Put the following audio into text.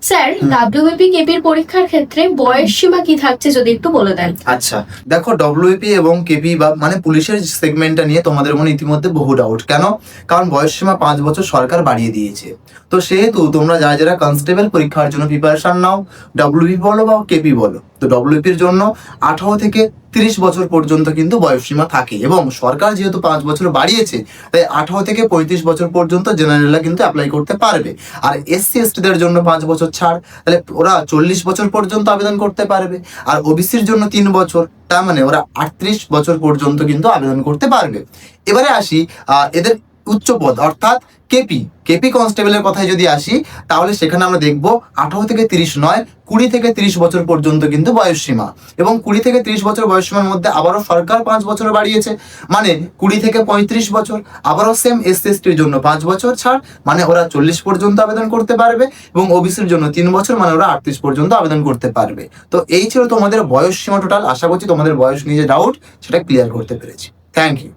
Sir, WBP কেপির পরীক্ষার ক্ষেত্রে বয়স সীমা কি থাকছে যদি একটু বলে দেন। আচ্ছা, দেখো ডব্লিউপি এবং কেপি বা মানে পুলিশের সেগমেন্টটা নিয়ে তোমাদের মনে ইতিমধ্যে বহু ডাউট। কেন? কারণ বয়স সীমা 5 বছর সরকার বাড়িয়ে দিয়েছে। তো সেহেতু তোমরা যারা যারা কনস্টেবল পরীক্ষার জন্য প্রিপারেশন নাও, ডব্লিউপি বলো বা কেপি বলো, তো ডব্লিউপির জন্য 18 থেকে 30 বছর পর্যন্ত কিন্তু বয়সসীমা থাকে, এবং সরকার যেহেতু 5 বছর বাড়িয়েছে তাই 18 থেকে 35 বছর পর্যন্ত জেনারেলরা কিন্তু অ্যাপ্লাই করতে পারবে। আর এসসি এসটিদের জন্য 5 বছর ছাড়, তাহলে ওরা 40 বছর পর্যন্ত আবেদন করতে পারবে। আর ওবিসির জন্য 3 বছর, তার মানে ওরা 38 বছর পর্যন্ত কিন্তু আবেদন করতে পারবে। এবারে আসি এদের উচ্চ পদ অর্থাৎ কেপি কেপি কনস্টেবলের কথায় যদি আসি, তাহলে সেখানে আমরা দেখব 18 থেকে 30 নয়, 20 থেকে 30 বছর পর্যন্ত কিন্তু বয়সসীমা, এবং 20 থেকে 30 বছর বয়সসীমার মধ্যে আবারও সরকার 5 বছর বাড়িয়েছে, মানে 20 থেকে 35 বছর। আবারও সেম এসসি এসটির জন্য 5 বছর ছাড়, মানে ওরা 40 পর্যন্ত আবেদন করতে পারবে, এবং ওবিসির জন্য 3 বছর, মানে ওরা 38 পর্যন্ত আবেদন করতে পারবে। তো এই ছিল তোমাদের বয়সসীমা টোটাল। আশা করছি তোমাদের বয়স নিয়ে যে ডাউট সেটা ক্লিয়ার করতে পেরেছি। Thank you.